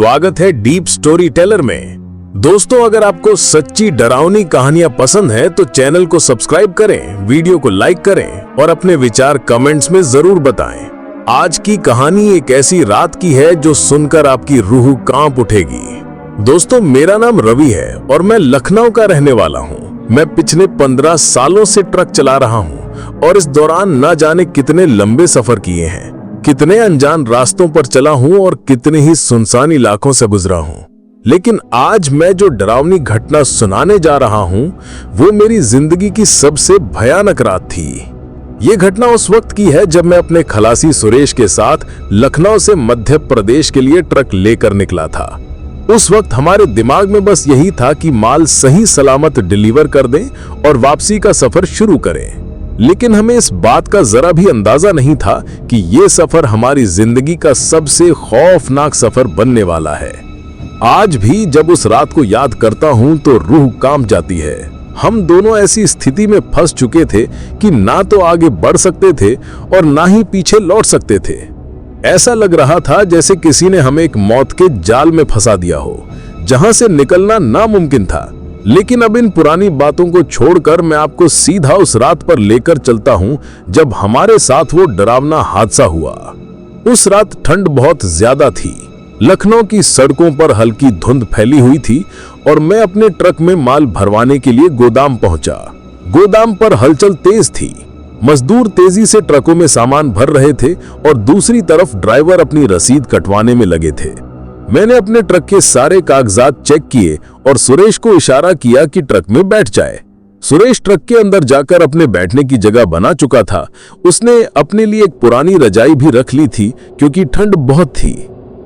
स्वागत है deep story teller में। दोस्तों, अगर आपको सच्ची डरावनी कहानियां पसंद है तो चैनल को सब्सक्राइब करें, वीडियो को लाइक करें और अपने विचार कमेंट्स में जरूर बताएं। आज की कहानी एक ऐसी रात की है जो सुनकर आपकी रूह कांप उठेगी। दोस्तों, मेरा नाम रवि है और मैं लखनऊ का रहने वाला हूँ। मैं पिछले 15 सालों से ट्रक चला रहा हूँ और इस दौरान न जाने कितने लंबे सफर किए हैं, कितने अनजान रास्तों पर चला हूं और कितने ही सुनसान इलाकों से गुजरा हूं। लेकिन आज मैं जो डरावनी घटना सुनाने जा रहा हूं वो मेरी जिंदगी की सबसे भयानक रात थी। ये घटना उस वक्त की है जब मैं अपने खलासी सुरेश के साथ लखनऊ से मध्य प्रदेश के लिए ट्रक लेकर निकला था। उस वक्त हमारे दिमाग में बस यही था कि माल सही सलामत डिलीवर कर दें और वापसी का सफर शुरू करें। लेकिन हमें इस बात का जरा भी अंदाजा नहीं था कि ये सफर हमारी जिंदगी का सबसे खौफनाक सफर बनने वाला है। आज भी जब उस रात को याद करता हूं तो रूह कांप जाती है। हम दोनों ऐसी स्थिति में फंस चुके थे कि ना तो आगे बढ़ सकते थे और ना ही पीछे लौट सकते थे। ऐसा लग रहा था जैसे किसी ने हमें एक मौत के जाल में फंसा दिया हो, जहां से निकलना नामुमकिन था। लेकिन अब इन पुरानी बातों को छोड़कर मैं आपको सीधा उस रात पर लेकर चलता हूं जब हमारे साथ वो डरावना हादसा हुआ। उस रात ठंड बहुत ज्यादा थी। लखनऊ की सड़कों पर हल्की धुंध फैली हुई थी और मैं अपने ट्रक में माल भरवाने के लिए गोदाम पहुंचा। गोदाम पर हलचल तेज थी। मजदूर तेजी से ट्रकों में सामान भर रहे थे और दूसरी तरफ ड्राइवर अपनी रसीद कटवाने में लगे थे। मैंने अपने ट्रक के सारे कागजात चेक किए और सुरेश को इशारा किया कि ट्रक में बैठ जाए। सुरेश ट्रक के अंदर जाकर अपने बैठने की जगह बना चुका था। उसने अपने लिए एक पुरानी रजाई भी रख ली थी क्योंकि ठंड बहुत थी।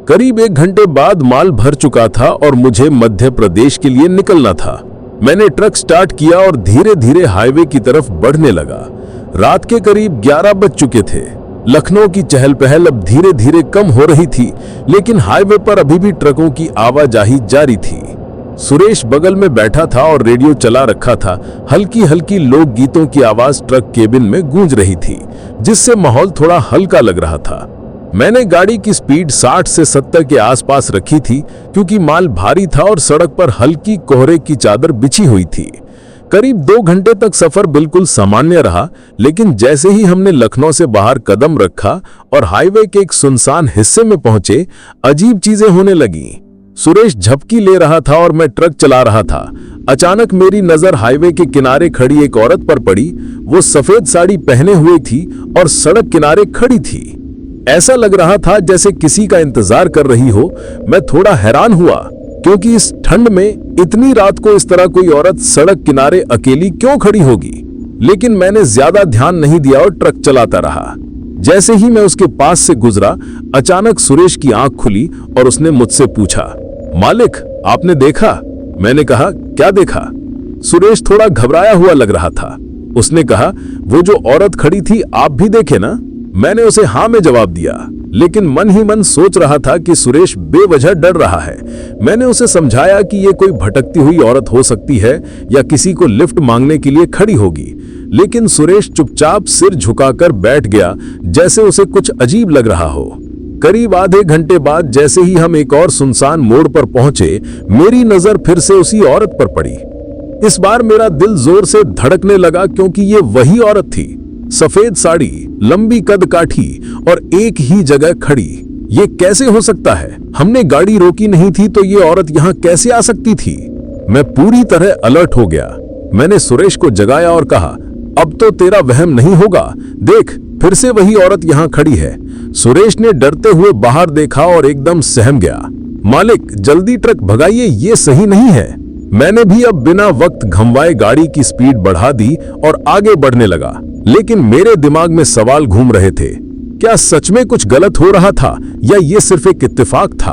करीब 1 घंटे बाद माल भर चुका था और मुझे मध्य प्रदेश के लिए निकलना था। मैंने ट्रक स्टार्ट किया और धीरे धीरे हाईवे की तरफ बढ़ने लगा। रात के करीब 11 बज चुके थे। लखनऊ की चहल पहल अब धीरे धीरे कम हो रही थी, लेकिन हाईवे पर अभी भी ट्रकों की आवाजाही जारी थी। सुरेश बगल में बैठा था और रेडियो चला रखा था। हल्की हल्की लोकगीतों की आवाज ट्रक केबिन में गूंज रही थी, जिससे माहौल थोड़ा हल्का लग रहा था। मैंने गाड़ी की स्पीड 60 से 70 के आसपास रखी थी क्योंकि माल भारी था और सड़क पर हल्की कोहरे की चादर बिछी हुई थी। करीब 2 घंटे तक सफर बिल्कुल सामान्य रहा, लेकिन जैसे ही हमने लखनऊ से बाहर कदम रखा और हाईवे के एक सुनसान हिस्से में पहुंचे, अजीब चीजें होने लगी। सुरेश झपकी ले रहा था और मैं ट्रक चला रहा था। अचानक मेरी नजर हाईवे के किनारे खड़ी एक औरत पर पड़ी। वो सफेद साड़ी पहने हुए थी और सड़क किनारे खड़ी थी। ऐसा लग रहा था जैसे किसी का इंतजार कर रही हो। मैं थोड़ा हैरान हुआ क्योंकि इस ठंड में इतनी रात को इस तरह कोई औरत सड़क किनारे अकेली क्यों खड़ी होगी। लेकिन मैंने ज्यादा ध्यान नहीं दिया और ट्रक चलाता रहा। जैसे ही मैं उसके पास से गुजरा, अचानक सुरेश की आंख खुली और उसने मुझसे पूछा, मालिक, आपने देखा? मैंने कहा, क्या देखा? सुरेश थोड़ा घबराया हुआ लग रहा था। उसने कहा, वो जो औरत खड़ी थी, आप भी देखे ना? मैंने उसे हाँ में जवाब दिया, लेकिन मन ही मन सोच रहा था कि सुरेश बेवजह डर रहा है। मैंने उसे समझाया कि ये कोई भटकती हुई औरत हो सकती है या किसी को लिफ्ट मांगने के लिए खड़ी होगी, लेकिन सुरेश चुपचाप सिर झुकाकर बैठ गया, जैसे उसे कुछ अजीब लग रहा हो। करीब आधे घंटे बाद जैसे ही हम एक और सुनसान मोड़ पर पहुंचे, मेरी नजर फिर से उसी औरत पर पड़ी। इस बार मेरा दिल जोर से धड़कने लगा क्योंकि ये वही औरत थी। सफेद साड़ी, लंबी कद काठी और एक ही जगह खड़ी। ये कैसे हो सकता है? हमने गाड़ी रोकी नहीं थी तो ये औरत यहाँ कैसे आ सकती थी? मैं पूरी तरह अलर्ट हो गया। मैंने सुरेश को जगाया और कहा, अब तो तेरा वहम नहीं होगा, देख, फिर से वही औरत यहाँ खड़ी है। सुरेश ने डरते हुए बाहर देखा और एकदम सहम गया। मालिक, जल्दी ट्रक भगाइए, ये सही नहीं है। मैंने भी अब बिना वक्त घंवाए गाड़ी की स्पीड बढ़ा दी और आगे बढ़ने लगा। लेकिन मेरे दिमाग में सवाल घूम रहे थे, क्या सच में कुछ गलत हो रहा था या ये सिर्फ एक इत्तेफाक था?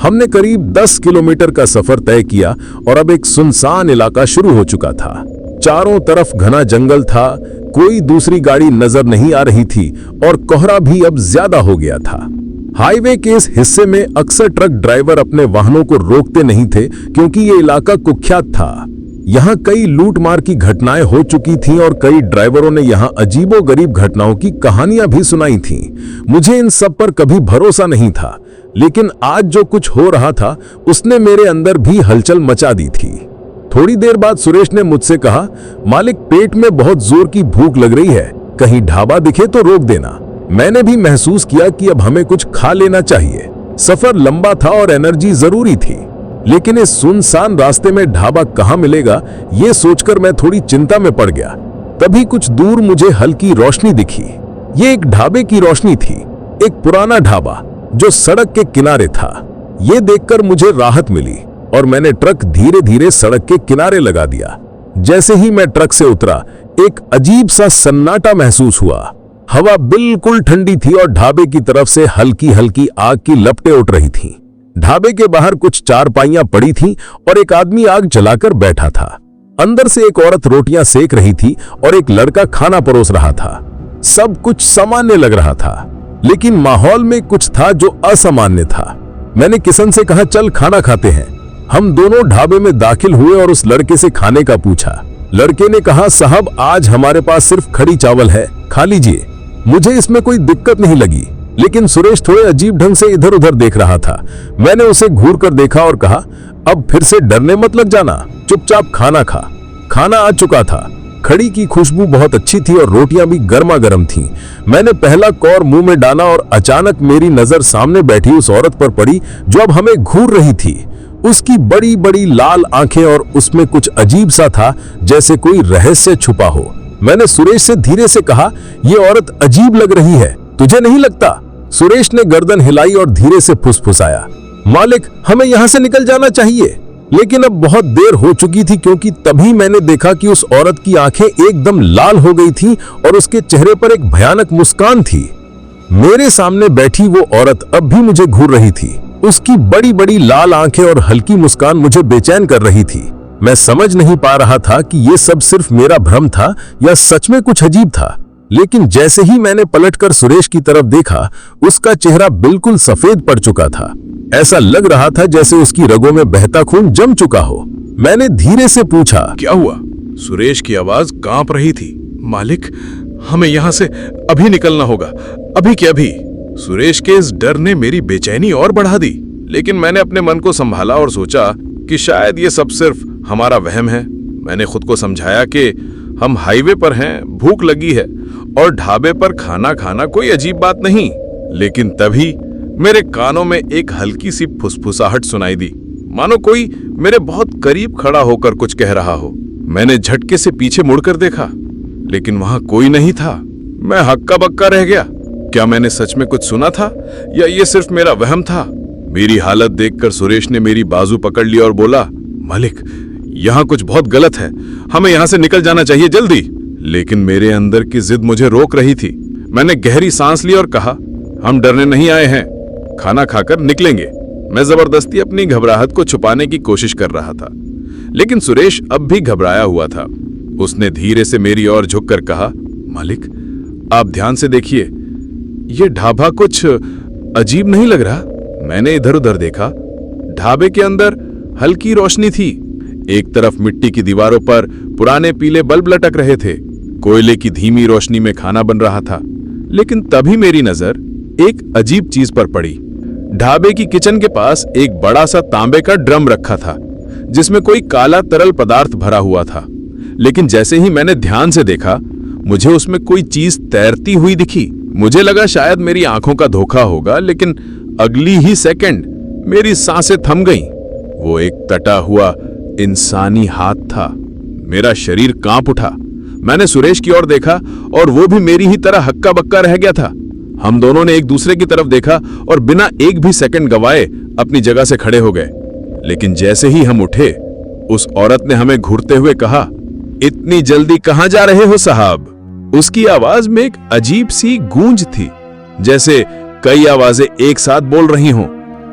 हमने करीब 10 किलोमीटर का सफर तय किया और अब एक सुनसान इलाका शुरू हो चुका था। चारों तरफ घना जंगल था, कोई दूसरी गाड़ी नजर नहीं आ रही थी और कोहरा भी अब ज्यादा हो गया था। हाईवे के इस हिस्से में अक्सर ट्रक ड्राइवर अपने वाहनों को रोकते नहीं थे क्योंकि ये इलाका कुख्यात था। यहाँ कई लूटमार की घटनाएं हो चुकी थीं और कई ड्राइवरों ने यहाँ अजीबोगरीब घटनाओं की कहानियां भी सुनाई थीं। मुझे इन सब पर कभी भरोसा नहीं था, लेकिन आज जो कुछ हो रहा था उसने मेरे अंदर भी हलचल मचा दी थी। थोड़ी देर बाद सुरेश ने मुझसे कहा, मालिक पेट में बहुत जोर की भूख लग रही है, कहीं ढाबा दिखे तो रोक देना। मैंने भी महसूस किया कि अब हमें कुछ खा लेना चाहिए। सफर लंबा था और एनर्जी जरूरी थी, लेकिन इस सुनसान रास्ते में ढाबा कहाँ मिलेगा ये सोचकर मैं थोड़ी चिंता में पड़ गया। तभी कुछ दूर मुझे हल्की रोशनी दिखी। ये एक ढाबे की रोशनी थी, एक पुराना ढाबा जो सड़क के किनारे था। ये देखकर मुझे राहत मिली और मैंने ट्रक धीरे धीरे सड़क के किनारे लगा दिया। जैसे ही मैं ट्रक से उतरा, एक अजीब सा सन्नाटा महसूस हुआ। हवा बिल्कुल ठंडी थी और ढाबे की तरफ से हल्की हल्की आग की लपटें उठ रही थीं। ढाबे के बाहर कुछ चारपाइयां पड़ी थीं और एक आदमी आग जलाकर बैठा था। अंदर से एक औरत रोटियां सेक रही थी और एक लड़का खाना परोस रहा था। सब कुछ सामान्य लग रहा था, लेकिन माहौल में कुछ था जो असामान्य था। मैंने किशन से कहा, चल खाना खाते हैं। हम दोनों ढाबे में दाखिल हुए और उस लड़के से खाने का पूछा। लड़के ने कहा, साहब आज हमारे पास सिर्फ खड़ी चावल है, खा लीजिए। मुझे इसमें कोई दिक्कत नहीं लगी, लेकिन सुरेश थोड़े अजीब ढंग से इधर उधर देख रहा था। मैंने उसे घूर कर देखा और कहा, अब फिर से डरने मत लग जाना, चुपचाप खाना खा। खाना आ चुका था। खड़ी की खुशबू बहुत अच्छी थी और रोटियां भी गर्मा गर्म थीं। मैंने पहला कौर मुंह में डाला और अचानक मेरी नजर सामने बैठी उस औरत पर पड़ी जो अब हमें घूर रही थी। उसकी बड़ी बड़ी लाल आंखें और उसमें कुछ अजीब सा था, जैसे कोई रहस्य छुपा हो। मैंने सुरेश से धीरे से कहा, यह औरत अजीब लग रही है, तुझे नहीं लगता? सुरेश ने गर्दन हिलाई और धीरे से फुसफुसाया, मालिक हमें यहां से निकल जाना चाहिए। लेकिन अब बहुत देर हो चुकी थी, क्योंकि तभी मैंने देखा कि उस औरत की आंखें एकदम लाल हो गई थीं और उसके चेहरे पर एक भयानक मुस्कान थी। मेरे सामने बैठी वो औरत अब भी मुझे घूर रही थी। उसकी बड़ी बड़ी लाल आंखें और हल्की मुस्कान मुझे बेचैन कर रही थी। मैं समझ नहीं पा रहा था कि ये सब सिर्फ मेरा भ्रम था या सच में कुछ अजीब था। लेकिन जैसे ही मैंने पलटकर सुरेश की तरफ देखा, उसका चेहरा बिल्कुल सफेद पड़ चुका था। ऐसा लग रहा था जैसे उसकी रगों में बहता खून जम चुका हो। मैंने धीरे से पूछा, क्या हुआ? सुरेश की आवाज कांप रही थी। मालिक हमें यहाँ से अभी निकलना होगा, अभी के अभी। सुरेश के इस डर ने मेरी बेचैनी और बढ़ा दी, लेकिन मैंने अपने मन को संभाला और सोचा कि शायद ये सब सिर्फ हमारा वहम है। मैंने खुद को समझाया कि हम हाईवे पर हैं, भूख लगी है और ढाबे पर खाना खाना कोई अजीब बात नहीं। लेकिन तभी मेरे कानों में एक हल्की सी फुसफुसाहट सुनाई दी, मानो कोई मेरे बहुत करीब खड़ा होकर कुछ कह रहा हो। मैंने झटके से पीछे मुड़कर देखा, लेकिन वहां कोई नहीं था। मैं हक्का बक्का रह गया। क्या मैंने सच में कुछ सुना था या ये सिर्फ मेरा वहम था? मेरी हालत देखकर सुरेश ने मेरी बाजू पकड़ ली और बोला, मालिक यहाँ कुछ बहुत गलत है, हमें यहाँ से निकल जाना चाहिए जल्दी। लेकिन मेरे अंदर की जिद मुझे रोक रही थी। मैंने गहरी सांस ली और कहा, हम डरने नहीं आए हैं, खाना खाकर निकलेंगे। मैं जबरदस्ती अपनी घबराहट को छुपाने की कोशिश कर रहा था, लेकिन सुरेश अब भी घबराया हुआ था। उसने धीरे से मेरी ओर झुककर कहा, मालिक आप ध्यान से देखिए, ये ढाबा कुछ अजीब नहीं लग रहा? मैंने इधर उधर देखा। ढाबे के अंदर हल्की रोशनी थी। एक तरफ मिट्टी की दीवारों पर पुराने पीले बल्ब लटक रहे थे। कोयले की धीमी रोशनी में खाना बन रहा था। लेकिन तभी मेरी नजर एक अजीब चीज पर पड़ी। ढाबे की किचन के पास एक बड़ा सा तांबे का ड्रम रखा था, जिसमें कोई काला तरल पदार्थ भरा हुआ था। लेकिन जैसे ही मैंने ध्यान से देखा, मुझे उसमें कोई चीज तैरती हुई दिखी। मुझे लगा शायद मेरी आंखों का धोखा होगा, लेकिन अगली ही सेकंड मेरी सांसें थम गईं। वो एक तटा हुआ इंसानी हाथ था। मेरा शरीर कांप उठा। मैंने सुरेश की ओर देखा और वो भी मेरी ही तरह हक्का बक्का रह गया था। हम दोनों ने एक दूसरे की तरफ देखा और बिना एक भी सेकंड गवाए अपनी जगह से खड़े हो गए। लेकिन जैसे ही हम उठे, उस औरत ने हमें घूरते हुए कहा, इतनी जल्दी कहां जा रहे हो साहब? उसकी आवाज में एक अजीब सी गूंज थी, जैसे कई आवाजें एक साथ बोल रही हों।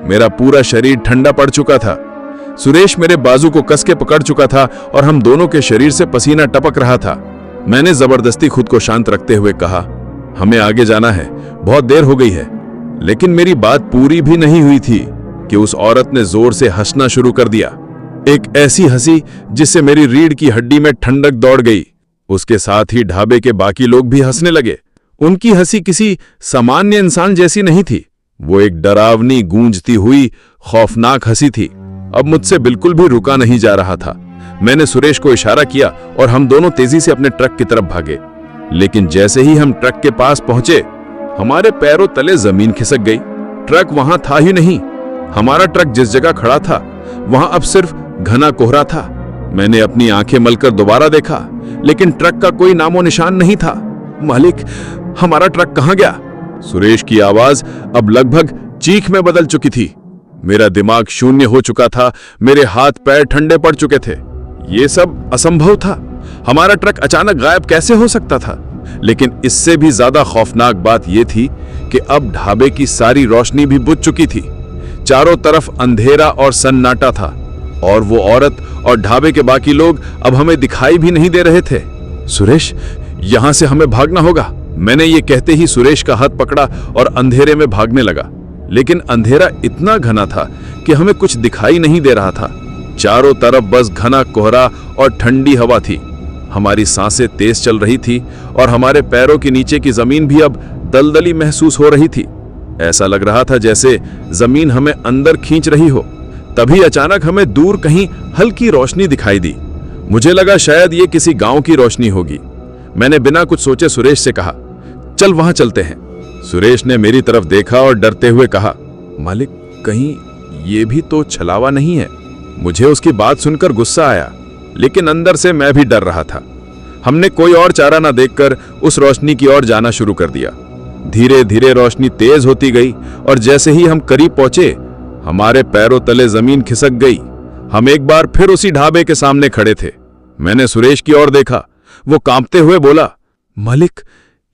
मेरा पूरा शरीर ठंडा पड़ चुका था। सुरेश मेरे बाजू को कस के पकड़ चुका था और हम दोनों के शरीर से पसीना टपक रहा था। मैंने जबरदस्ती खुद को शांत रखते हुए कहा, हमें आगे जाना है, बहुत देर हो गई है। लेकिन मेरी बात पूरी भी नहीं हुई थी कि उस औरत ने जोर से हंसना शुरू कर दिया। एक ऐसी हंसी जिससे मेरी रीढ़ की हड्डी में ठंडक दौड़ गई। उसके साथ ही ढाबे के बाकी लोग भी हंसने लगे। उनकी हंसी किसी सामान्य इंसान जैसी नहीं थी, वो एक डरावनी गूंजती हुई खौफनाक हंसी थी। अब मुझसे बिल्कुल भी रुका नहीं जा रहा था। मैंने सुरेश को इशारा किया और हम दोनों तेजी से अपने ट्रक की तरफ भागे। लेकिन जैसे ही हम ट्रक के पास पहुंचे, हमारे पैरों तले जमीन खिसक गई। ट्रक वहां था ही नहीं। हमारा ट्रक जिस जगह खड़ा था वहां अब सिर्फ घना कोहरा था। मैंने अपनी आंखें मलकर दोबारा देखा, लेकिन ट्रक का कोई नामो निशान नहीं था। मालिक, हमारा ट्रक कहां गया? सुरेश की आवाज अब लगभग चीख में बदल चुकी थी। मेरा दिमाग शून्य हो चुका था। मेरे हाथ पैर ठंडे पड़ चुके थे। ये सब असंभव था। हमारा ट्रक अचानक गायब कैसे हो सकता था? लेकिन इससे भी ज्यादा खौफनाक बात यह थी कि अब ढाबे की सारी रोशनी भी बुझ चुकी थी। चारों तरफ अंधेरा और सन्नाटा था, और वो औरत और ढाबे के बाकी लोग अब हमें दिखाई भी नहीं दे रहे थे। सुरेश, यहां से हमें भागना होगा। मैंने ये कहते ही सुरेश का हाथ पकड़ा और अंधेरे में भागने लगा। लेकिन अंधेरा इतना घना था कि हमें कुछ दिखाई नहीं दे रहा था। चारों तरफ बस घना कोहरा और ठंडी हवा थी। हमारी सांसें तेज चल रही थी और हमारे पैरों के नीचे की जमीन भी अब दलदली महसूस हो रही थी। ऐसा लग रहा था जैसे जमीन हमें अंदर खींच रही हो। तभी अचानक हमें दूर कहीं हल्की रोशनी दिखाई दी। मुझे लगा शायद ये किसी गांव की रोशनी होगी। मैंने बिना कुछ सोचे सुरेश से कहा, चल वहां चलते हैं। सुरेश ने मेरी तरफ देखा और डरते हुए कहा, मालिक, कहीं ये भी तो छलावा नहीं है? मुझे उसकी बात सुनकर गुस्सा आया, लेकिन अंदर से मैं भी डर रहा था। हमने कोई और चारा ना देखकर उस रोशनी की ओर जाना शुरू कर दिया। धीरे धीरे रोशनी तेज होती गई और जैसे ही हम करीब पहुंचे, हमारे पैरों तले जमीन खिसक गई। हम एक बार फिर उसी ढाबे के सामने खड़े थे। मैंने सुरेश की ओर देखा। वो कांपते हुए बोला, मालिक,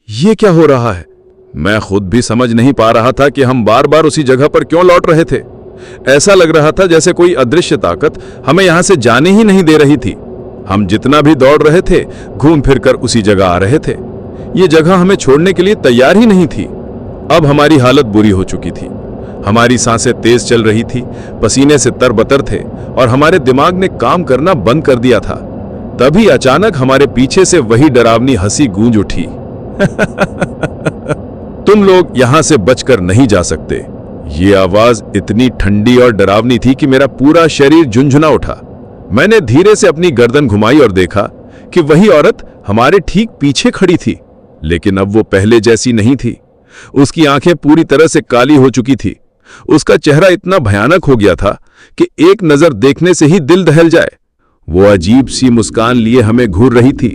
ये क्या हो रहा है? मैं खुद भी समझ नहीं पा रहा था कि हम बार बार उसी जगह पर क्यों लौट रहे थे। ऐसा लग रहा था जैसे कोई अदृश्य ताकत हमें यहां से जाने ही नहीं दे रही थी। हम जितना भी दौड़ रहे थे, घूम फिरकर उसी जगह आ रहे थे। ये जगह हमें छोड़ने के लिए तैयार ही नहीं थी। अब हमारी हालत बुरी हो चुकी थी। हमारी सांसें तेज चल रही थी, पसीने से तरबतर थे और हमारे दिमाग ने काम करना बंद कर दिया था। तभी अचानक हमारे पीछे से वही डरावनी हंसी गूंज उठी। तुम लोग यहां से बचकर नहीं जा सकते। ये आवाज इतनी ठंडी और डरावनी थी कि मेरा पूरा शरीर झुंझुना उठा। मैंने धीरे से अपनी गर्दन घुमाई और देखा कि वही औरत हमारे ठीक पीछे खड़ी थी, लेकिन अब वो पहले जैसी नहीं थी। उसकी आंखें पूरी तरह से काली हो चुकी थी। उसका चेहरा इतना भयानक हो गया था कि एक नजर देखने से ही दिल दहल जाए। वो अजीब सी मुस्कान लिए हमें घूर रही थी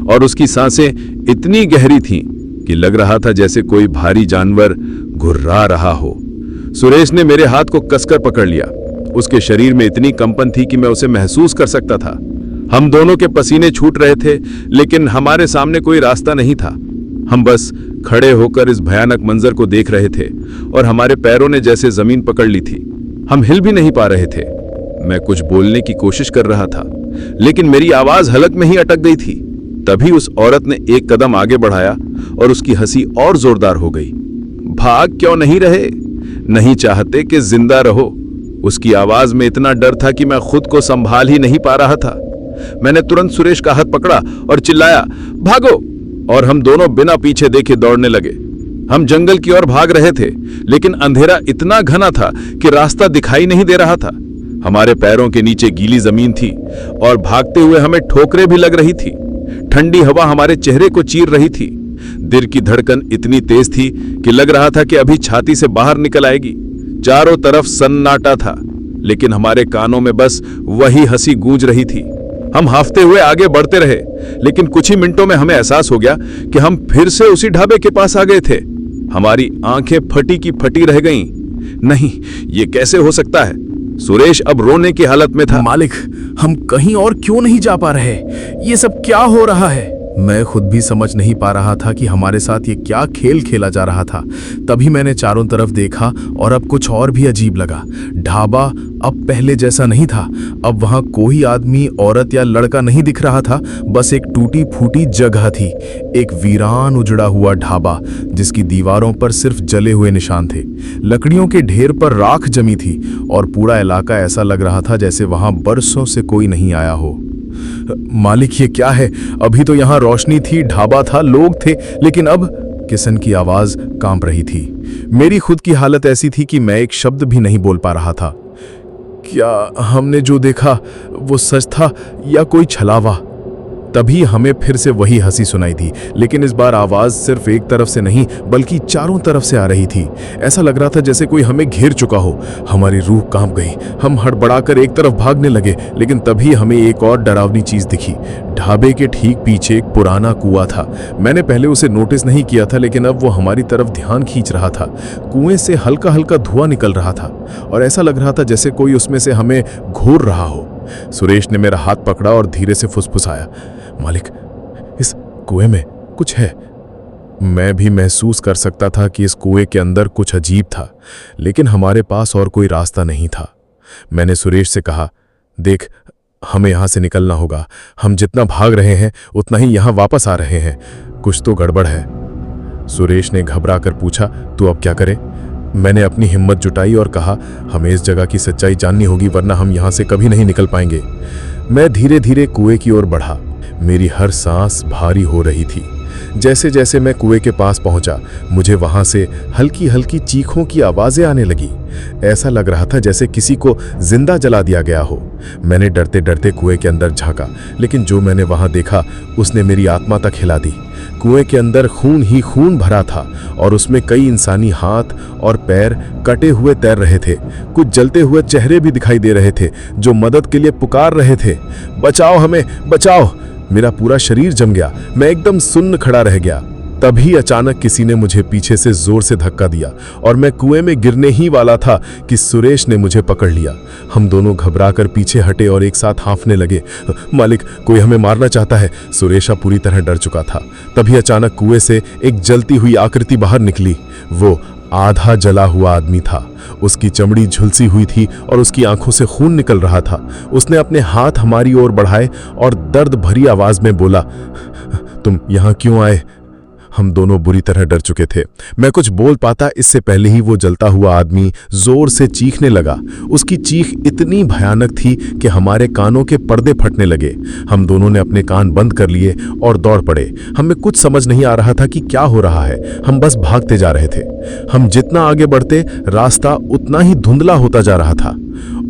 और उसकी सांसें इतनी गहरी थीं कि लग रहा था जैसे कोई भारी जानवर घुर्रा रहा हो। सुरेश ने मेरे हाथ को कसकर पकड़ लिया। उसके शरीर में इतनी कंपन थी कि मैं उसे महसूस कर सकता था। हम दोनों के पसीने छूट रहे थे, लेकिन हमारे सामने कोई रास्ता नहीं था। हम बस खड़े होकर इस भयानक मंजर को देख रहे थे और हमारे पैरों ने जैसे जमीन पकड़ ली थी। हम हिल भी नहीं पा रहे थे। मैं कुछ बोलने की कोशिश कर रहा था, लेकिन मेरी आवाज हलक में ही अटक गई थी। तभी उस औरत ने एक कदम आगे बढ़ाया और उसकी हंसी और जोरदार हो गई। भाग क्यों नहीं रहे? नहीं चाहते कि जिंदा रहो? उसकी आवाज में इतना डर था कि मैं खुद को संभाल ही नहीं पा रहा था। मैंने तुरंत सुरेश का हाथ पकड़ा और चिल्लाया, भागो! और हम दोनों बिना पीछे देखे दौड़ने लगे। हम जंगल की ओर भाग रहे थे, लेकिन अंधेरा इतना घना था कि रास्ता दिखाई नहीं दे रहा था। हमारे पैरों के नीचे गीली जमीन थी और भागते हुए हमें ठोकरें भी लग रही थी। ठंडी हवा हमारे चेहरे को चीर रही थी। दिल की धड़कन इतनी तेज थी कि लग रहा था कि अभी छाती से बाहर निकल आएगी। चारों तरफ सन्नाटा था, लेकिन हमारे कानों में बस वही हंसी गूंज रही थी। हम हाफते हुए आगे बढ़ते रहे, लेकिन कुछ ही मिनटों में हमें एहसास हो गया कि हम फिर से उसी ढाबे के पास आ गए थे। हमारी आंखें फटी की फटी रह गईं। नहीं, ये कैसे हो सकता है? सुरेश अब रोने की हालत में था। मालिक, हम कहीं और क्यों नहीं जा पा रहे? ये सब क्या हो रहा है? मैं खुद भी समझ नहीं पा रहा था कि हमारे साथ ये क्या खेल खेला जा रहा था। तभी मैंने चारों तरफ देखा और अब कुछ और भी अजीब लगा। ढाबा अब पहले जैसा नहीं था। अब वहां कोई आदमी, औरत या लड़का नहीं दिख रहा था। बस एक टूटी फूटी जगह थी, एक वीरान उजड़ा हुआ ढाबा जिसकी दीवारों पर सिर्फ जले हुए निशान थे। लकड़ियों के ढेर पर राख जमी थी और पूरा इलाका ऐसा लग रहा था जैसे वहां बरसों से कोई नहीं आया हो। मालिक, ये क्या है? अभी तो यहाँ रोशनी थी, ढाबा था, लोग थे, लेकिन अब किसन की आवाज कांप रही थी। मेरी खुद की हालत ऐसी थी कि मैं एक शब्द भी नहीं बोल पा रहा था। क्या हमने जो देखा वो सच था या कोई छलावा? तभी हमें फिर से वही हंसी सुनाई दी, लेकिन इस बार आवाज सिर्फ एक तरफ से नहीं बल्कि चारों तरफ से आ रही थी। ऐसा लग रहा था जैसे कोई हमें घेर चुका हो। हमारी रूह कांप गई। हम हड़बड़ाकर एक तरफ भागने लगे, लेकिन तभी हमें एक और डरावनी चीज दिखी। ढाबे के ठीक पीछे एक पुराना कुआं था। मैंने पहले उसे नोटिस नहीं किया था, लेकिन अब वो हमारी तरफ ध्यान खींच रहा था। कुएं से हल्का हल्का धुआं निकल रहा था और ऐसा लग रहा था जैसे कोई उसमें से हमें घूर रहा हो। सुरेश ने मेरा हाथ पकड़ा और धीरे से फुसफुसाया, मालिक, इस कुएं में कुछ है। मैं भी महसूस कर सकता था कि इस कुएं के अंदर कुछ अजीब था, लेकिन हमारे पास और कोई रास्ता नहीं था। मैंने सुरेश से कहा, देख, हमें यहां से निकलना होगा। हम जितना भाग रहे हैं उतना ही यहां वापस आ रहे हैं। कुछ तो गड़बड़ है। सुरेश ने घबरा कर पूछा, तू अब क्या करे? मैंने अपनी हिम्मत जुटाई और कहा, हमें इस जगह की सच्चाई जाननी होगी, वरना हम यहां से कभी नहीं निकल पाएंगे। मैं धीरे धीरे कुएं की ओर बढ़ा। मेरी हर सांस भारी हो रही थी। जैसे जैसे मैं कुएं के पास पहुंचा, मुझे वहां से हल्की हल्की चीखों की आवाजें आने लगी। ऐसा लग रहा था जैसे किसी को जिंदा जला दिया गया हो। मैंने डरते डरते कुएं के अंदर झांका, लेकिन जो मैंने वहां देखा उसने मेरी आत्मा तक हिला दी। कुएं के अंदर खून ही खून भरा था और उसमें कई इंसानी हाथ और पैर कटे हुए तैर रहे थे। कुछ जलते हुए चेहरे भी दिखाई दे रहे थे जो मदद के लिए पुकार रहे थे, बचाओ हमें, बचाओ। मेरा पूरा शरीर जम गया। मैं एकदम सुन्न खड़ा रह गया। तभी अचानक किसी ने मुझे पीछे से जोर से धक्का दिया और मैं कुएं में गिरने ही वाला था कि सुरेश ने मुझे पकड़ लिया। हम दोनों घबराकर पीछे हटे और एक साथ हाँफने लगे। मालिक, कोई हमें मारना चाहता है। सुरेश अब पूरी तरह डर चुका था। तभी अचानक कुएं से एक जलती हुई आकृति बाहर निकली। वो आधा जला हुआ आदमी था। उसकी चमड़ी झुलसी हुई थी और उसकी आंखों से खून निकल रहा था। उसने अपने हाथ हमारी ओर बढ़ाए और दर्द भरी आवाज में बोला, तुम यहां क्यों आए? हम दोनों बुरी तरह डर चुके थे। मैं कुछ बोल पाता इससे पहले ही वो जलता हुआ आदमी जोर से चीखने लगा। उसकी चीख इतनी भयानक थी कि हमारे कानों के पर्दे फटने लगे। हम दोनों ने अपने कान बंद कर लिए और दौड़ पड़े। हमें कुछ समझ नहीं आ रहा था कि क्या हो रहा है। हम बस भागते जा रहे थे। हम जितना आगे बढ़ते, रास्ता उतना ही धुंधला होता जा रहा था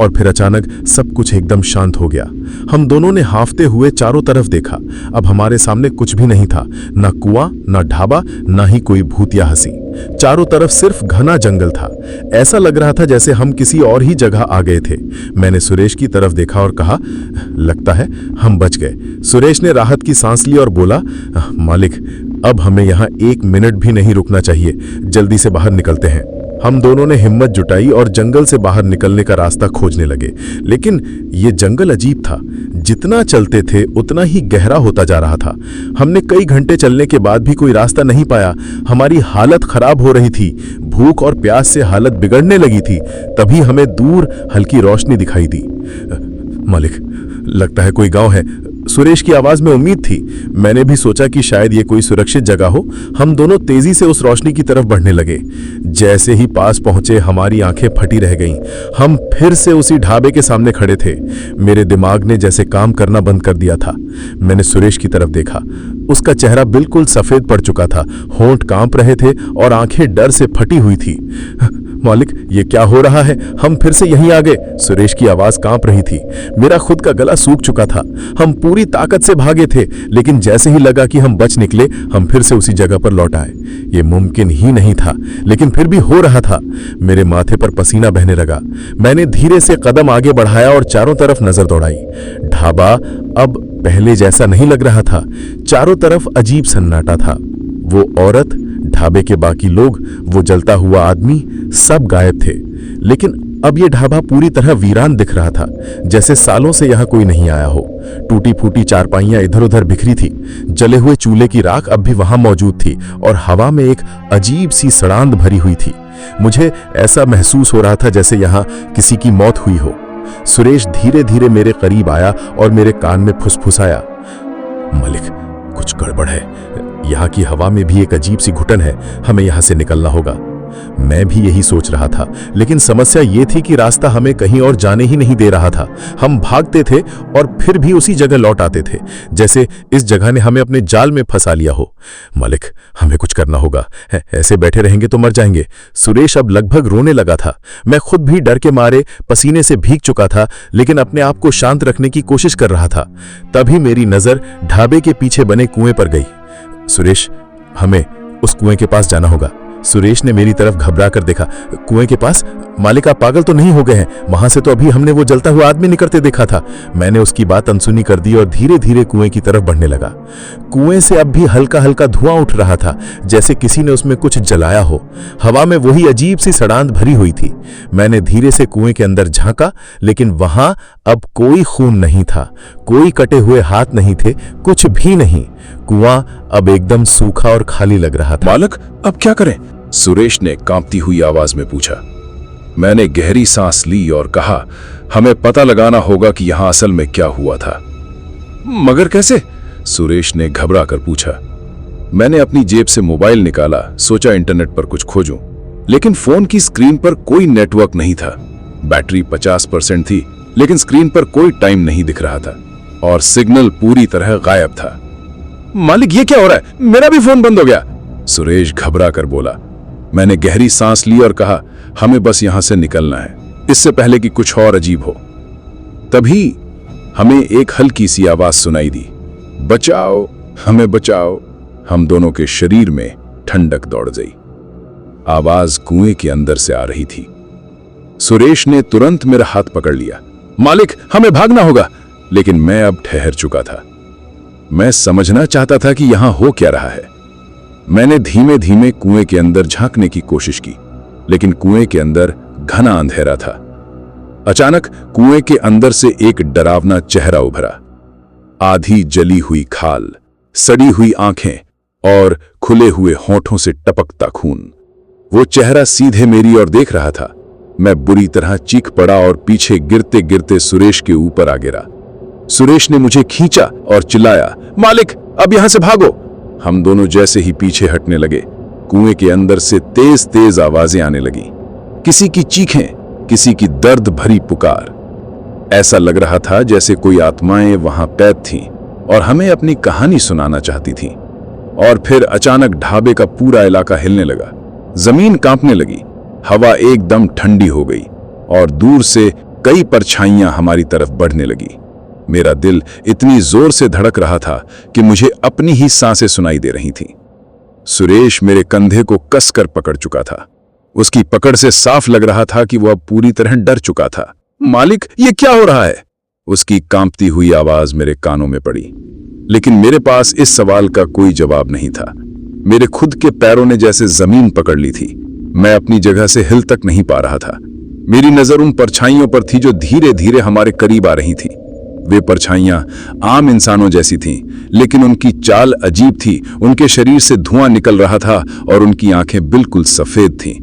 और फिर अचानक सब कुछ एकदम शांत हो गया। हम दोनों ने हांफते हुए चारों तरफ देखा। अब हमारे सामने कुछ भी नहीं था, ना कुआं, ना ढाबा, ना ही कोई भूतिया हंसी। चारों तरफ सिर्फ घना जंगल था। ऐसा लग रहा था जैसे हम किसी और ही जगह आ गए थे। मैंने सुरेश की तरफ देखा और कहा, लगता है हम बच गए। सुरेश ने राहत की सांस ली और बोला, मालिक, अब हमें यहाँ 1 मिनट भी नहीं रुकना चाहिए। जल्दी से बाहर निकलते हैं। हम दोनों ने हिम्मत जुटाई और जंगल से बाहर निकलने का रास्ता खोजने लगे। लेकिन ये जंगल अजीब था। जितना चलते थे उतना ही गहरा होता जा रहा था। हमने कई घंटे चलने के बाद भी कोई रास्ता नहीं पाया। हमारी हालत खराब हो रही थी। भूख और प्यास से हालत बिगड़ने लगी थी। तभी हमें दूर हल्की रोशनी दिखाई दी। मालिक, लगता है कोई गांव है। सुरेश की आवाज में उम्मीद थी। मैंने भी सोचा कि शायद ये कोई सुरक्षित जगह हो। हम दोनों तेजी से उस रोशनी की तरफ बढ़ने लगे। जैसे ही पास पहुंचे, हमारी आंखें फटी रह गईं। हम फिर से उसी ढाबे के सामने खड़े थे। मेरे दिमाग ने जैसे काम करना बंद कर दिया था। मैंने सुरेश की तरफ देखा। उसका चेहरा बिल्कुल सफेद पड़ चुका था। होंठ कांप रहे थे और आंखें डर से फटी हुई थी। मालिक, ये क्या हो रहा है? हम फिर से यहीं आ गए। सुरेश की आवाज कांप रही थी। मेरा खुद का गला सूख चुका था। हम पूरी ताकत से भागे थे, लेकिन जैसे ही लगा कि हम बच निकले, हम फिर से उसी जगह पर लौट आए। ये मुमकिन ही नहीं था, लेकिन फिर भी हो रहा था। मेरे माथे पर पसीना बहने लगा। मैंने धीरे से कदम आगे बढ़ाया और चारों तरफ नजर दौड़ाई। ढाबा अब पहले जैसा नहीं लग रहा था। चारों तरफ अजीब सन्नाटा था। वो औरत, ढाबे के बाकी लोग, वो जलता हुआ आदमी, सब गायब थे। लेकिन अब ये ढाबा पूरी तरह वीरान दिख रहा था, जैसे सालों से यहाँ कोई नहीं आया हो। टूटी फूटी चारपाइयां इधर उधर बिखरी थी। जले हुए चूल्हे की राख अब भी वहां मौजूद थी और हवा में एक अजीब सी सड़ांध भरी हुई थी। मुझे ऐसा महसूस हो रहा था जैसे यहाँ किसी की मौत हुई हो। सुरेश धीरे धीरे मेरे करीब आया और मेरे कान में फुसफुसाया, मालिक, कुछ गड़बड़ है। यहाँ की हवा में भी एक अजीब सी घुटन है। हमें यहाँ से निकलना होगा। मैं भी यही सोच रहा था, लेकिन समस्या ये थी कि रास्ता हमें कहीं और जाने ही नहीं दे रहा था। हम भागते थे और फिर भी उसी जगह लौट आते थे, जैसे इस जगह ने हमें अपने जाल में फंसा लिया हो। मालिक, हमें कुछ करना होगा, ऐसे बैठे रहेंगे तो मर जाएंगे। सुरेश अब लगभग रोने लगा था। मैं खुद भी डर के मारे पसीने से भीग चुका था, लेकिन अपने आप को शांत रखने की कोशिश कर रहा था। तभी मेरी नजर ढाबे के पीछे बने कुएं पर गई। सुरेश, हमें उस कुएं के पास जाना होगा। सुरेश ने मेरी तरफ घबरा कर देखा। कुएं के पास? मालिक, आप पागल तो नहीं हो गए हैं? वहां से तो अभी हमने वो जलता हुआ आदमी निकलते देखा था। मैंने उसकी बात अनसुनी कर दी और धीरे धीरे कुएं की तरफ बढ़ने लगा। कुएं से अब भी हल्का हल्का धुआं उठ रहा था, जैसे किसी ने उसमें कुछ जलाया हो। हवा में वही अजीब सी सड़ांध भरी हुई थी। मैंने धीरे से कुएं के अंदर झांका, लेकिन वहां अब कोई खून नहीं था, कोई कटे हुए हाथ नहीं थे, कुछ भी नहीं। कुआं अब एकदम सूखा और खाली लग रहा था। मालिक, अब क्या करें? सुरेश ने कांपती हुई आवाज में पूछा। मैंने गहरी सांस ली और कहा, हमें पता लगाना होगा कि यहां असल में क्या हुआ था। मगर कैसे? सुरेश ने घबरा कर पूछा। मैंने अपनी जेब से मोबाइल निकाला, सोचा इंटरनेट पर कुछ खोजूं, लेकिन फोन की स्क्रीन पर कोई नेटवर्क नहीं था। बैटरी 50% थी, लेकिन स्क्रीन पर कोई टाइम नहीं दिख रहा था और सिग्नल पूरी तरह गायब था। मालिक, ये क्या हो रहा है? मेरा भी फोन बंद हो गया। सुरेश घबरा कर बोला। मैंने गहरी सांस ली और कहा, हमें बस यहां से निकलना है, इससे पहले कि कुछ और अजीब हो। तभी हमें एक हल्की सी आवाज सुनाई दी, बचाओ, हमें बचाओ। हम दोनों के शरीर में ठंडक दौड़ गई। आवाज कुएं के अंदर से आ रही थी। सुरेश ने तुरंत मेरा हाथ पकड़ लिया। मालिक, हमें भागना होगा। लेकिन मैं अब ठहर चुका था। मैं समझना चाहता था कि यहां हो क्या रहा है। मैंने धीमे धीमे कुएं के अंदर झांकने की कोशिश की, लेकिन कुएं के अंदर घना अंधेरा था। अचानक कुएं के अंदर से एक डरावना चेहरा उभरा। आधी जली हुई खाल, सड़ी हुई आंखें और खुले हुए होंठों से टपकता खून। वो चेहरा सीधे मेरी ओर देख रहा था। मैं बुरी तरह चीख पड़ा और पीछे गिरते गिरते सुरेश के ऊपर आ गिरा। सुरेश ने मुझे खींचा और चिल्लाया, मालिक, अब यहां से भागो। हम दोनों जैसे ही पीछे हटने लगे, कुएं के अंदर से तेज तेज आवाजें आने लगी। किसी की चीखें, किसी की दर्द भरी पुकार। ऐसा लग रहा था जैसे कोई आत्माएं वहां कैद थीं और हमें अपनी कहानी सुनाना चाहती थीं। और फिर अचानक ढाबे का पूरा इलाका हिलने लगा। जमीन कांपने लगी, हवा एकदम ठंडी हो गई और दूर से कई परछाइयां हमारी तरफ बढ़ने लगी। मेरा दिल इतनी जोर से धड़क रहा था कि मुझे अपनी ही सांसें सुनाई दे रही थीं। सुरेश मेरे कंधे को कसकर पकड़ चुका था। उसकी पकड़ से साफ लग रहा था कि वह अब पूरी तरह डर चुका था। मालिक, ये क्या हो रहा है? उसकी कांपती हुई आवाज मेरे कानों में पड़ी, लेकिन मेरे पास इस सवाल का कोई जवाब नहीं था। मेरे खुद के पैरों ने जैसे जमीन पकड़ ली थी। मैं अपनी जगह से हिल तक नहीं पा रहा था। मेरी नजर उन परछाइयों पर थी जो धीरे धीरे हमारे करीब आ रही थी। वे परछाइयां आम इंसानों जैसी थीं, लेकिन उनकी चाल अजीब थी। उनके शरीर से धुआं निकल रहा था और उनकी आंखें बिल्कुल सफेद थीं,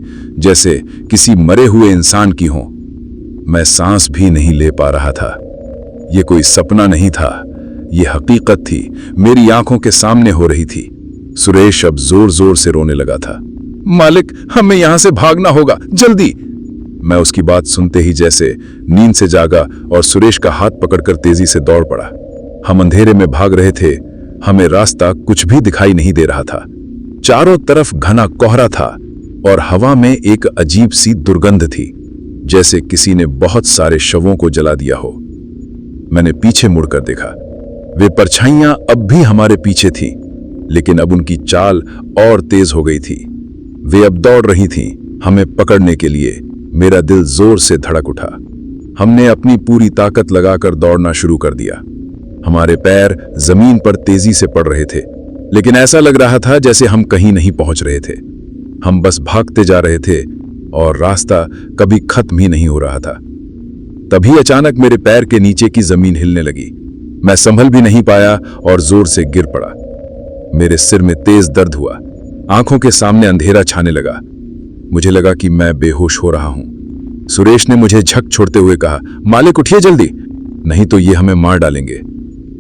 जैसे किसी मरे हुए इंसान की हों। मैं सांस भी नहीं ले पा रहा था। ये कोई सपना नहीं था, ये हकीकत थी, मेरी आंखों के सामने हो रही थी। सुरेश अब जोर जोर से रोने लगा था। मालिक, हमें यहां से भागना होगा, जल्दी। मैं उसकी बात सुनते ही जैसे नींद से जागा और सुरेश का हाथ पकड़कर तेजी से दौड़ पड़ा। हम अंधेरे में भाग रहे थे। हमें रास्ता कुछ भी दिखाई नहीं दे रहा था। चारों तरफ घना कोहरा था और हवा में एक अजीब सी दुर्गंध थी, जैसे किसी ने बहुत सारे शवों को जला दिया हो। मैंने पीछे मुड़कर देखा। वे परछाइयां अब भी हमारे पीछे थीं, लेकिन अब उनकी चाल और तेज हो गई थी। वे अब दौड़ रही थीं हमें पकड़ने के लिए। मेरा दिल जोर से धड़क उठा। हमने अपनी पूरी ताकत लगाकर दौड़ना शुरू कर दिया। हमारे पैर जमीन पर तेजी से पड़ रहे थे, लेकिन ऐसा लग रहा था जैसे हम कहीं नहीं पहुंच रहे थे। हम बस भागते जा रहे थे और रास्ता कभी खत्म ही नहीं हो रहा था। तभी अचानक मेरे पैर के नीचे की जमीन हिलने लगी। मैं संभल भी नहीं पाया और जोर से गिर पड़ा। मेरे सिर में तेज दर्द हुआ। आंखों के सामने अंधेरा छाने लगा। मुझे लगा कि मैं बेहोश हो रहा हूं। सुरेश ने मुझे झक छोड़ते हुए कहा, मालिक, उठिए जल्दी, नहीं तो ये हमें मार डालेंगे।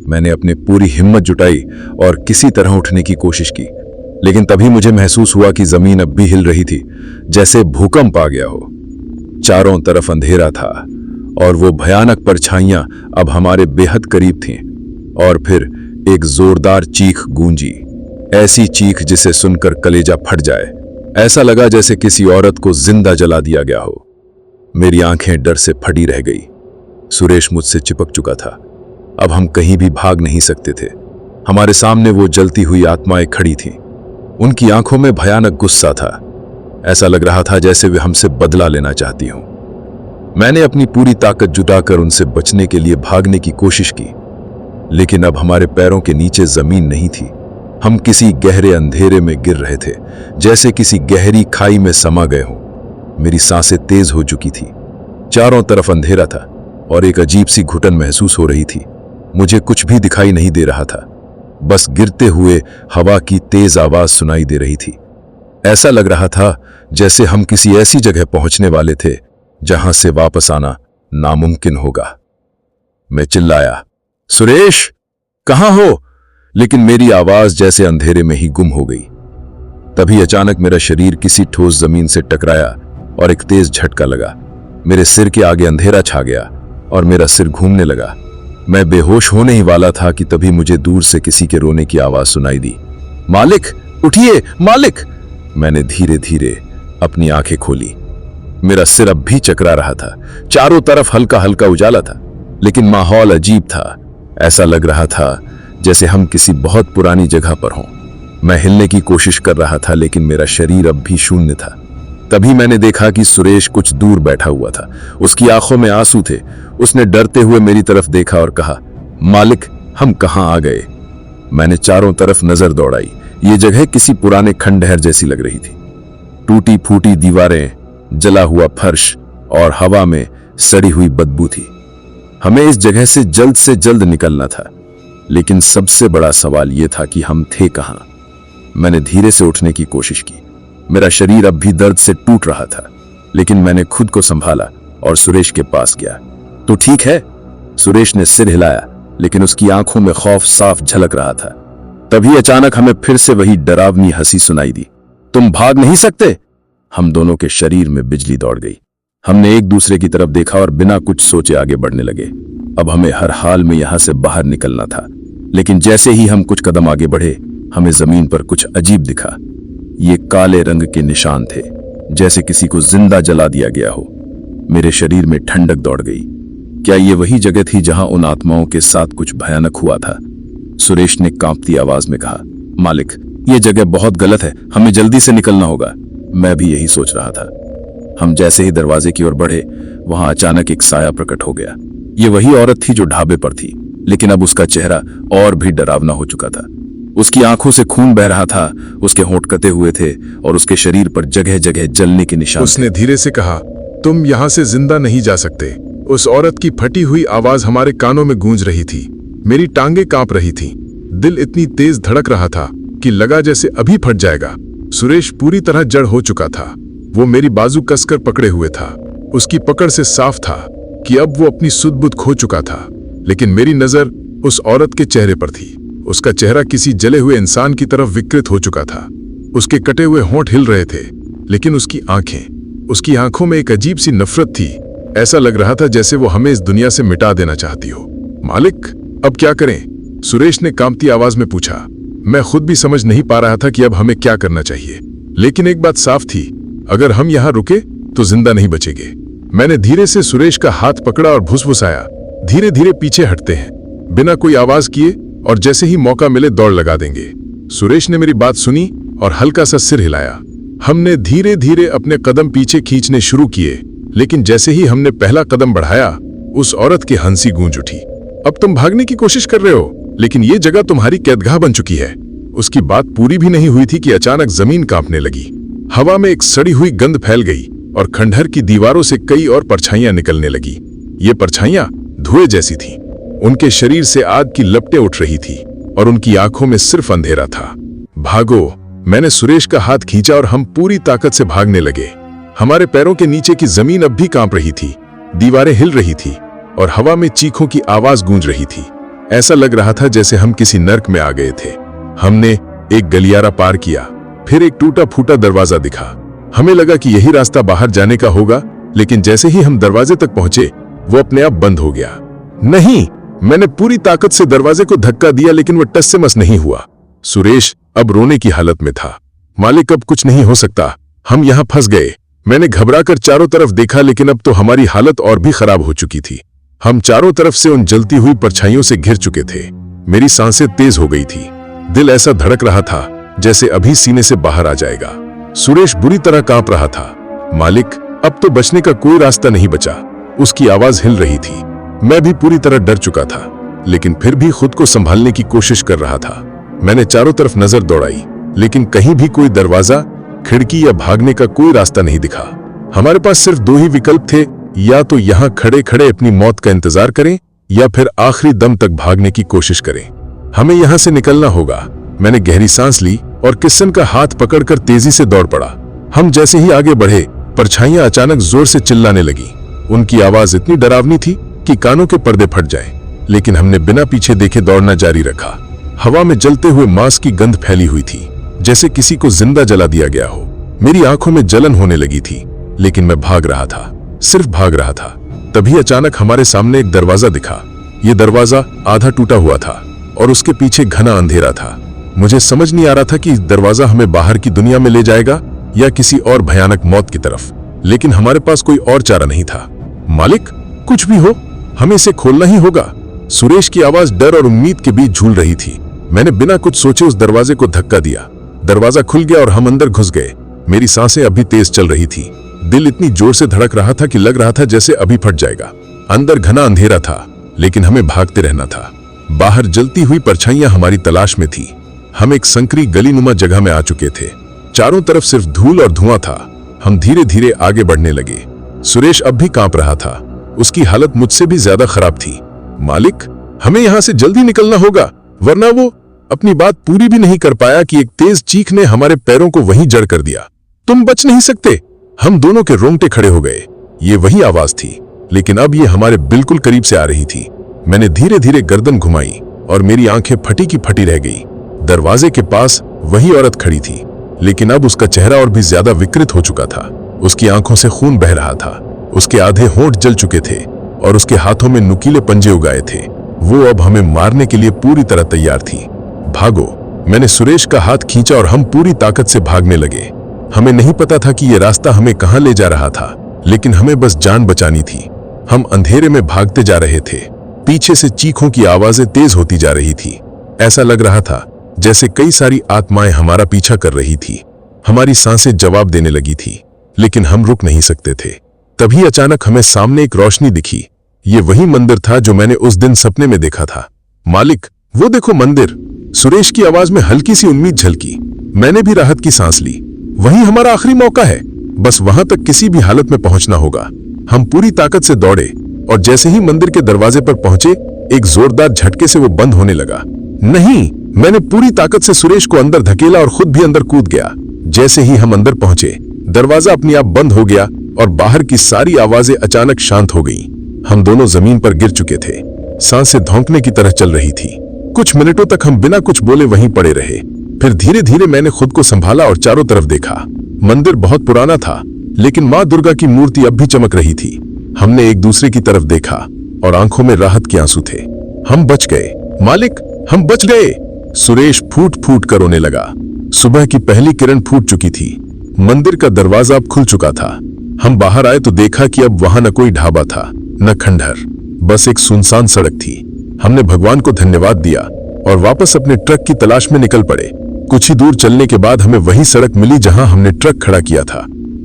मैंने अपनी पूरी हिम्मत जुटाई और किसी तरह उठने की कोशिश की, लेकिन तभी मुझे महसूस हुआ कि जमीन अब भी हिल रही थी, जैसे भूकंप आ गया हो। चारों तरफ अंधेरा था और वो भयानक परछाइयां अब हमारे बेहद करीब थीं। और फिर एक जोरदार चीख गूंजी, ऐसी चीख जिसे सुनकर कलेजा फट जाए। ऐसा लगा जैसे किसी औरत को जिंदा जला दिया गया हो। मेरी आंखें डर से फटी रह गई। सुरेश मुझसे चिपक चुका था। अब हम कहीं भी भाग नहीं सकते थे। हमारे सामने वो जलती हुई आत्माएं खड़ी थीं। उनकी आंखों में भयानक गुस्सा था। ऐसा लग रहा था जैसे वे हमसे बदला लेना चाहती हों। मैंने अपनी पूरी ताकत जुटाकर उनसे बचने के लिए भागने की कोशिश की, लेकिन अब हमारे पैरों के नीचे जमीन नहीं थी। हम किसी गहरे अंधेरे में गिर रहे थे, जैसे किसी गहरी खाई में समा गए हों। मेरी सांसें तेज हो चुकी थी। चारों तरफ अंधेरा था और एक अजीब सी घुटन महसूस हो रही थी। मुझे कुछ भी दिखाई नहीं दे रहा था, बस गिरते हुए हवा की तेज आवाज सुनाई दे रही थी। ऐसा लग रहा था जैसे हम किसी ऐसी जगह पहुंचने वाले थे जहां से वापस आना नामुमकिन होगा। मैं चिल्लाया, सुरेश, कहां हो? लेकिन मेरी आवाज जैसे अंधेरे में ही गुम हो गई। तभी अचानक मेरा शरीर किसी ठोस जमीन से टकराया और एक तेज झटका लगा। मेरे सिर के आगे अंधेरा छा गया और मेरा सिर घूमने लगा। मैं बेहोश होने ही वाला था कि तभी मुझे दूर से किसी के रोने की आवाज सुनाई दी। मालिक, उठिए, मालिक! मैंने धीरे धीरे अपनी आंखें खोली। मेरा सिर अब भी चकरा रहा था। चारों तरफ हल्का हल्का उजाला था, लेकिन माहौल अजीब था। ऐसा लग रहा था जैसे हम किसी बहुत पुरानी जगह पर हों। मैं हिलने की कोशिश कर रहा था, लेकिन मेरा शरीर अब भी शून्य था। तभी मैंने देखा कि सुरेश कुछ दूर बैठा हुआ था। उसकी आंखों में आंसू थे। उसने डरते हुए मेरी तरफ देखा और कहा, मालिक, हम कहां आ गए? मैंने चारों तरफ नजर दौड़ाई। ये जगह किसी पुराने खंडहर जैसी लग रही थी। टूटी फूटी दीवारें, जला हुआ फर्श और हवा में सड़ी हुई बदबू थी। हमें इस जगह से जल्द निकलना था, लेकिन सबसे बड़ा सवाल यह था कि हम थे कहां। मैंने धीरे से उठने की कोशिश की। मेरा शरीर अब भी दर्द से टूट रहा था, लेकिन मैंने खुद को संभाला और सुरेश के पास गया। तो ठीक है? सुरेश ने सिर हिलाया, लेकिन उसकी आंखों में खौफ साफ झलक रहा था। तभी अचानक हमें फिर से वही डरावनी हंसी सुनाई दी। तुम भाग नहीं सकते? हम दोनों के शरीर में बिजली दौड़ गई। हमने एक दूसरे की तरफ देखा और बिना कुछ सोचे आगे बढ़ने लगे। अब हमें हर हाल में यहां से बाहर निकलना था। लेकिन जैसे ही हम कुछ कदम आगे बढ़े, हमें जमीन पर कुछ अजीब दिखा। ये काले रंग के निशान थे, जैसे किसी को जिंदा जला दिया गया हो। मेरे शरीर में ठंडक दौड़ गई। क्या ये वही जगह थी जहां उन आत्माओं के साथ कुछ भयानक हुआ था? सुरेश ने कांपती आवाज में कहा, मालिक, ये जगह बहुत गलत है, हमें जल्दी से निकलना होगा। मैं भी यही सोच रहा था। हम जैसे ही दरवाजे की ओर बढ़े, वहां अचानक एक साया प्रकट हो गया। ये वही औरत थी जो ढाबे पर थी, लेकिन अब उसका चेहरा और भी डरावना हो चुका था। उसकी आंखों से खून बह रहा था, उसके होंठ कटे हुए थे और उसके शरीर पर जगह जगह जलने के निशान। उसने धीरे से कहा, तुम यहां से जिंदा नहीं जा सकते। उस औरत की फटी हुई आवाज हमारे कानों में गूंज रही थी। मेरी टांगें कांप रही थीं। दिल इतनी तेज धड़क रहा था कि लगा जैसे अभी फट जाएगा। सुरेश पूरी तरह जड़ हो चुका था। वो मेरी बाजू कसकर पकड़े हुए था। उसकी पकड़ से साफ था कि अब वो अपनी सुध-बुध खो चुका था। लेकिन मेरी नजर उस औरत के चेहरे पर थी। उसका चेहरा किसी जले हुए इंसान की तरफ विकृत हो चुका था। उसके कटे हुए होंठ हिल रहे थे, लेकिन उसकी आंखों में एक अजीब सी नफरत थी। ऐसा लग रहा था जैसे वो हमें इस दुनिया से मिटा देना चाहती हो। मालिक, अब क्या करें? सुरेश ने कांपती आवाज में पूछा। मैं खुद भी समझ नहीं पा रहा था कि अब हमें क्या करना चाहिए, लेकिन एक बात साफ थी, अगर हम यहां रुके तो जिंदा नहीं बचेंगे। मैंने धीरे से सुरेश का हाथ पकड़ा और भुसभुसाया, धीरे धीरे पीछे हटते हैं, बिना कोई आवाज किए, और जैसे ही मौका मिले दौड़ लगा देंगे। सुरेश ने मेरी बात सुनी और हल्का सा सिर हिलाया। हमने धीरे धीरे अपने कदम पीछे खींचने शुरू किए, लेकिन जैसे ही हमने पहला कदम बढ़ाया, उस औरत की हंसी गूंज उठी। अब तुम भागने की कोशिश कर रहे हो, लेकिन ये जगह तुम्हारी कैदगाह बन चुकी है। उसकी बात पूरी भी नहीं हुई थी कि अचानक जमीन कांपने लगी। हवा में एक सड़ी हुई गंध फैल गई और खंडहर की दीवारों से कई और परछाइयां निकलने लगी। ये परछाइयां धुएं जैसी थीं। उनके शरीर से आग की लपटें उठ रही थी और उनकी आंखों में सिर्फ अंधेरा था। भागो! मैंने सुरेश का हाथ खींचा और हम पूरी ताकत से भागने लगे। हमारे पैरों के नीचे की जमीन अब भी कांप रही थी, दीवारें हिल रही थी और हवा में चीखों की आवाज गूंज रही थी। ऐसा लग रहा था जैसे हम किसी नर्क में आ गए थे। हमने एक गलियारा पार किया, फिर एक टूटा फूटा दरवाजा दिखा। हमें लगा कि यही रास्ता बाहर जाने का होगा, लेकिन जैसे ही हम दरवाजे तक पहुंचे वो अपने आप बंद हो गया। नहीं, मैंने पूरी ताकत से दरवाजे को धक्का दिया, लेकिन वो टस से मस नहीं हुआ। सुरेश अब रोने की हालत में था। मालिक, अब कुछ नहीं हो सकता, हम यहां फंस गए। मैंने घबराकर चारों तरफ देखा, लेकिन अब तो हमारी हालत और भी खराब हो चुकी थी। हम चारों तरफ से उन जलती हुई परछाइयों से घिर चुके थे। मेरी सांसें तेज हो गई थी, दिल ऐसा धड़क रहा था जैसे अभी सीने से बाहर आ जाएगा। सुरेश बुरी तरह कांप रहा था। मालिक, अब तो बचने का कोई रास्ता नहीं बचा। उसकी आवाज हिल रही थी। मैं भी पूरी तरह डर चुका था, लेकिन फिर भी खुद को संभालने की कोशिश कर रहा था। मैंने चारों तरफ नजर दौड़ाई, लेकिन कहीं भी कोई दरवाजा, खिड़की या भागने का कोई रास्ता नहीं दिखा। हमारे पास सिर्फ दो ही विकल्प थे, या तो यहां खड़े खड़े अपनी मौत का इंतजार करें, या फिर आखिरी दम तक भागने की कोशिश करें। हमें यहां से निकलना होगा। मैंने गहरी सांस ली और किशन का हाथ पकड़कर तेजी से दौड़ पड़ा। हम जैसे ही आगे बढ़े, परछाइयां अचानक जोर से चिल्लाने लगी। उनकी आवाज इतनी डरावनी थी कि कानों के पर्दे फट जाएं, लेकिन हमने बिना पीछे देखे दौड़ना जारी रखा। हवा में जलते हुए मांस की गंध फैली हुई थी, जैसे किसी को जिंदा जला दिया गया हो। मेरी आंखों में जलन होने लगी थी, लेकिन मैं भाग रहा था, सिर्फ भाग रहा था। तभी अचानक हमारे सामने एक दरवाजा दिखा। यह दरवाजा आधा टूटा हुआ था और उसके पीछे घना अंधेरा था। मुझे समझ नहीं आ रहा था कि दरवाजा हमें बाहर की दुनिया में ले जाएगा या किसी और भयानक मौत की तरफ, लेकिन हमारे पास कोई और चारा नहीं था। मालिक, कुछ भी हो, हमें इसे खोलना ही होगा। सुरेश की आवाज डर और उम्मीद के बीच झूल रही थी। मैंने बिना कुछ सोचे उस दरवाजे को धक्का दिया। दरवाजा खुल गया और हम अंदर घुस गए। मेरी सांसें अभी तेज चल रही थी। दिल इतनी जोर से धड़क रहा था कि लग रहा था जैसे अभी फट जाएगा। अंदर घना अंधेरा था, लेकिन हमें भागते रहना था। बाहर जलती हुई परछाइयां हमारी तलाश में थी। हम एक संकरी गलीनुमा जगह में आ चुके थे। चारों तरफ सिर्फ धूल और धुआं था। हम धीरे धीरे आगे बढ़ने लगे। सुरेश अब भी कांप रहा था। उसकी हालत मुझसे भी ज्यादा खराब थी। मालिक, हमें यहां से जल्दी निकलना होगा, वरना वो अपनी बात पूरी भी नहीं कर पाया कि एक तेज चीख ने हमारे पैरों को वहीं जड़ कर दिया। तुम बच नहीं सकते। हम दोनों के रोंगटे खड़े हो गए। ये वही आवाज थी, लेकिन अब ये हमारे बिल्कुल करीब से आ रही थी। मैंने धीरे धीरे गर्दन घुमाई और मेरी आंखें फटी की फटी रह गई। दरवाजे के पास वही औरत खड़ी थी, लेकिन अब उसका चेहरा और भी ज्यादा विकृत हो चुका था। उसकी आंखों से खून बह रहा था। उसके आधे होंठ जल चुके थे और उसके हाथों में नुकीले पंजे उगाए थे। वो अब हमें मारने के लिए पूरी तरह तैयार थी। भागो, मैंने सुरेश का हाथ खींचा और हम पूरी ताकत से भागने लगे। हमें नहीं पता था कि यह रास्ता हमें कहां ले जा रहा था, लेकिन हमें बस जान बचानी थी। हम अंधेरे में भागते जा रहे थे। पीछे से चीखों की आवाजें तेज होती जा रही थी। ऐसा लग रहा था जैसे कई सारी आत्माएं हमारा पीछा कर रही थी। हमारी सांसें जवाब देने लगी थी, लेकिन हम रुक नहीं सकते थे। तभी अचानक हमें सामने एक रोशनी दिखी। ये वही मंदिर था जो मैंने उस दिन सपने में देखा था। मालिक, वो देखो मंदिर। सुरेश की आवाज में हल्की सी उम्मीद झलकी। मैंने भी राहत की सांस ली। वही हमारा आखिरी मौका है, बस वहां तक किसी भी हालत में पहुंचना होगा। हम पूरी ताकत से दौड़े और जैसे ही मंदिर के दरवाजे पर पहुंचे, एक जोरदार झटके से वो बंद होने लगा। नहीं, मैंने पूरी ताकत से सुरेश को अंदर धकेला और खुद भी अंदर कूद गया। जैसे ही हम अंदर पहुंचे, दरवाजा अपने आप बंद हो गया और बाहर की सारी आवाजें अचानक शांत हो गईं। हम दोनों जमीन पर गिर चुके थे। सांसें धौंकने की तरह चल रही थी। कुछ मिनटों तक हम बिना कुछ बोले वहीं पड़े रहे। फिर धीरे धीरे मैंने खुद को संभाला और चारों तरफ देखा। मंदिर बहुत पुराना था, लेकिन मां दुर्गा की मूर्ति अब भी चमक रही थी। हमने एक दूसरे की तरफ देखा और आंखों में राहत के आंसू थे। हम बच गए मालिक, हम बच गए। सुरेश फूट फूट कर रोने लगा। सुबह की पहली किरण फूट चुकी थी। मंदिर का दरवाजा अब खुल चुका था। हम बाहर आए तो देखा कि अब वहां न कोई ढाबा था, न खंडहर, बस एक सुनसान सड़क थी। हमने भगवान को धन्यवाद दिया और वापस अपने ट्रक की तलाश में निकल पड़े। कुछ ही दूर चलने के बाद हमें वही सड़क मिली जहां हमने ट्रक खड़ा किया था,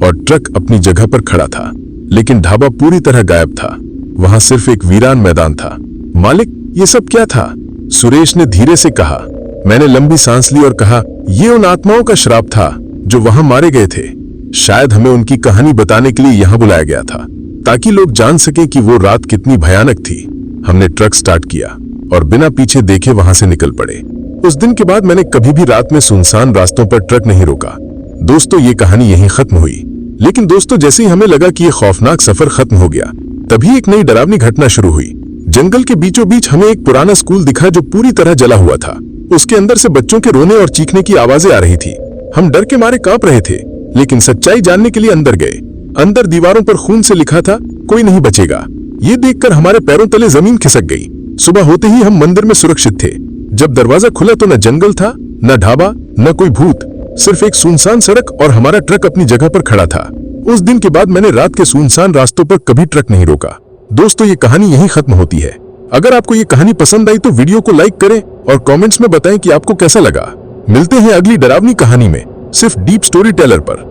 और ट्रक अपनी जगह पर खड़ा था, लेकिन ढाबा पूरी तरह गायब था। वहां सिर्फ एक वीरान मैदान था। मालिक, ये सब क्या था? सुरेश ने धीरे से कहा। मैंने लंबी सांस ली और कहा, ये उन आत्माओं का श्राप था जो वहां मारे गए थे। शायद हमें उनकी कहानी बताने के लिए यहां बुलाया गया था, ताकि लोग जान सके कि वो रात कितनी भयानक थी। हमने ट्रक स्टार्ट किया और बिना पीछे देखे वहां से निकल पड़े। उस दिन के बाद मैंने कभी भी रात में सुनसान रास्तों पर ट्रक नहीं रोका। दोस्तों, ये कहानी यहीं खत्म हुई। लेकिन दोस्तों, जैसे ही हमें लगा कि ये खौफनाक सफर खत्म हो गया, तभी एक नई डरावनी घटना शुरू हुई। जंगल के बीचों बीच हमें एक पुराना स्कूल दिखा जो पूरी तरह जला हुआ था। उसके अंदर से बच्चों के रोने और चीखने की आवाजें आ रही थी। हम डर के मारे कांप रहे थे, लेकिन सच्चाई जानने के लिए अंदर गए। अंदर दीवारों पर खून से लिखा था, कोई नहीं बचेगा। ये देखकर हमारे पैरों तले जमीन खिसक गई। सुबह होते ही हम मंदिर में सुरक्षित थे। जब दरवाजा खुला तो न जंगल था, न ढाबा, न कोई भूत, सिर्फ एक सुनसान सड़क और हमारा ट्रक अपनी जगह पर खड़ा था। उस दिन के बाद मैंने रात के सुनसान रास्तों पर कभी ट्रक नहीं रोका। दोस्तों, ये कहानी यहीं खत्म होती है। अगर आपको ये कहानी पसंद आई तो वीडियो को लाइक करें और कमेंट्स में बताएं कि आपको कैसा लगा। मिलते हैं अगली डरावनी कहानी में, सिर्फ डीप स्टोरी टेलर पर।